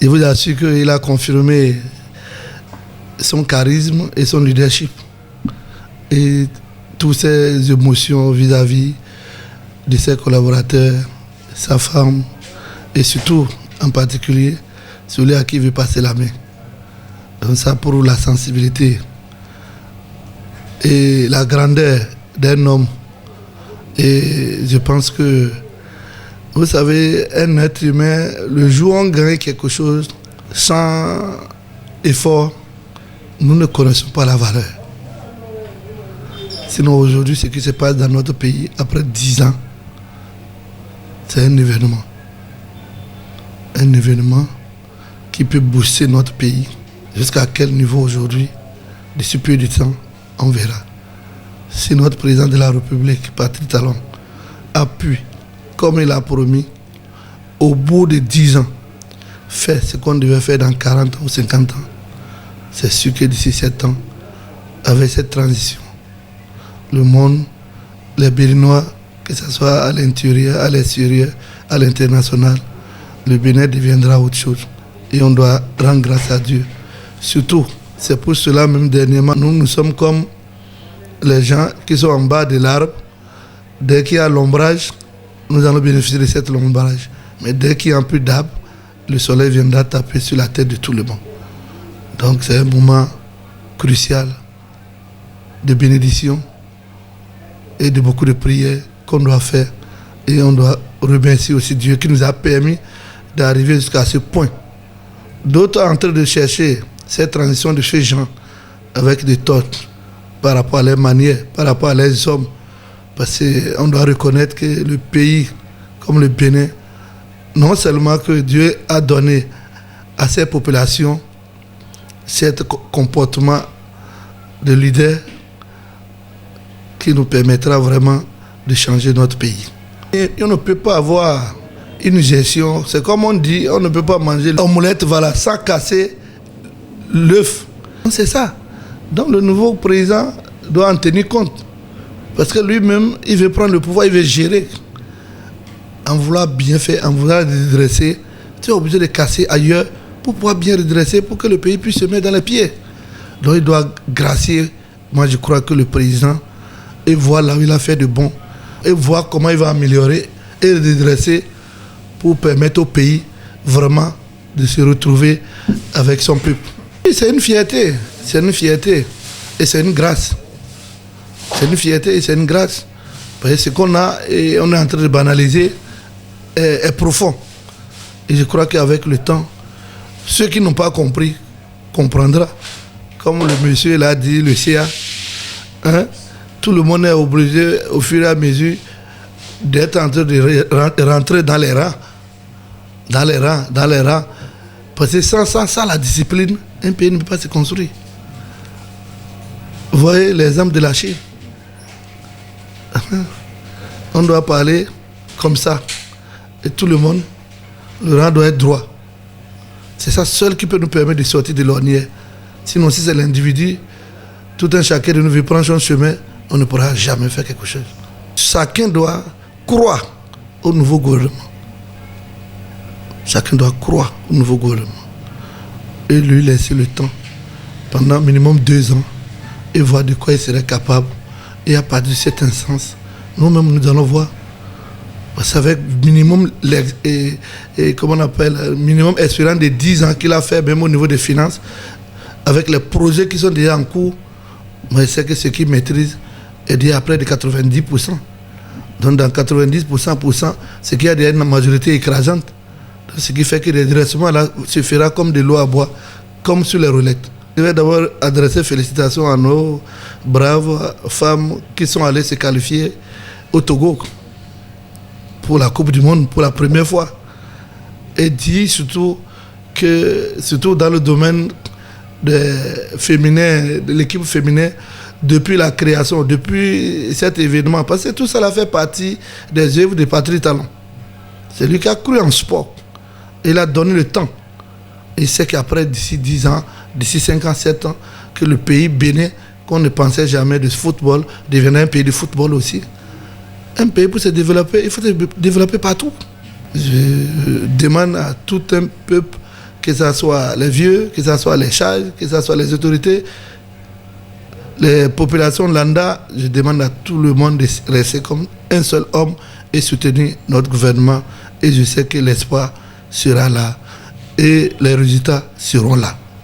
Je vous assure qu'il a confirmé son charisme et son leadership. Et toutes ses émotions vis-à-vis de ses collaborateurs, sa femme, et surtout, en particulier, celui à qui il veut passer la main. Donc ça prouve la sensibilité et la grandeur d'un homme. Et je pense que, vous savez, un être humain, le jour où on gagne quelque chose sans effort, nous ne connaissons pas la valeur. Sinon aujourd'hui, ce qui se passe dans notre pays, après 10 ans, c'est un événement. Un événement qui peut booster notre pays. Jusqu'à quel niveau aujourd'hui, d'ici peu de temps, on verra. Si notre président de la République, Patrice Talon, a pu, comme il a promis, au bout de 10 ans, faire ce qu'on devait faire dans 40 ans ou 50 ans, c'est sûr que d'ici 7 ans, avec cette transition, le monde, les Béninois, que ce soit à l'intérieur, à l'extérieur, à l'international, le Bénin deviendra autre chose. Et on doit rendre grâce à Dieu. Surtout, c'est pour cela même dernièrement, nous sommes comme les gens qui sont en bas de l'arbre. Dès qu'il y a l'ombrage, nous allons bénéficier de cette ombrage. Mais dès qu'il y a un peu d'arbre, le soleil viendra taper sur la tête de tout le monde. Donc c'est un moment crucial de bénédiction et de beaucoup de prières qu'on doit faire. Et on doit remercier aussi Dieu qui nous a permis d'arriver jusqu'à ce point. D'autres sont en train de chercher cette transition de ces gens avec des torts par rapport à leurs manières, par rapport à leurs hommes. Parce qu'on doit reconnaître que le pays, comme le Bénin, non seulement que Dieu a donné à ces populations ce comportement de leader qui nous permettra vraiment de changer notre pays. Et on ne peut pas avoir une gestion, c'est comme on dit, on ne peut pas manger l'omelette voilà, sans casser l'œuf. C'est ça. Donc le nouveau président doit en tenir compte. Parce que lui-même, il veut prendre le pouvoir, il veut gérer. En vouloir bien faire, en vouloir redresser, tu es obligé de casser ailleurs pour pouvoir bien redresser, pour que le pays puisse se mettre dans les pieds. Donc il doit gracier, moi je crois que le président, et voir là où il a fait de bon, et voir comment il va améliorer et redresser pour permettre au pays vraiment de se retrouver avec son peuple. Et c'est une fierté et c'est une grâce. C'est une fierté et c'est une grâce. Parce que ce qu'on a et on est en train de banaliser est profond. Et je crois qu'avec le temps, ceux qui n'ont pas compris comprendront. Comme le monsieur l'a dit, le CA, hein, tout le monde est obligé au fur et à mesure d'être en train de rentrer dans les rangs. Dans les rangs. Parce que sans la discipline, un pays ne peut pas se construire. Vous voyez l'exemple de la Chine. On doit parler comme ça. Et tout le monde, le rang doit être droit. C'est ça seul qui peut nous permettre de sortir de l'ornière. Sinon, si c'est l'individu, tout un chacun de nous veut prendre son chemin, on ne pourra jamais faire quelque chose. Chacun doit croire au nouveau gouvernement. Chacun doit croire au nouveau gouvernement. Et lui laisser le temps, pendant minimum 2 ans, et voir de quoi il serait capable. Et à partir de cet instance, nous-mêmes, nous allons voir. Parce qu'avec minimum, comment on appelle, minimum espérance de 10 ans qu'il a fait, même au niveau des finances, avec les projets qui sont déjà en cours, moi je sais que ce qu'il maîtrise est déjà à près de 90%. Donc dans 90%, c'est qu'il y a déjà une majorité écrasante. Ce qui fait que le redressement là se fera comme de l'eau à boire, comme sur les roulettes. Je vais d'abord adresser félicitations à nos braves femmes qui sont allées se qualifier au Togo pour la Coupe du Monde pour la première fois. Et dire surtout que, surtout dans le domaine féminin, de l'équipe féminine, depuis la création, depuis cet événement, parce que tout ça fait partie des œuvres de Patrice Talon. C'est lui qui a cru en sport. Il a donné le temps. Il sait qu'après, d'ici 10 ans, d'ici 5 ans, 7 ans, que le pays Bénin, qu'on ne pensait jamais de football, deviendra un pays de football aussi. Un pays pour se développer, il faut se développer partout. Je demande à tout un peuple que ce soit les vieux, que ce soit les charges, que ce soit les autorités, les populations lambda, je demande à tout le monde de rester comme un seul homme et soutenir notre gouvernement. Et je sais que l'espoir sera là et les résultats seront là.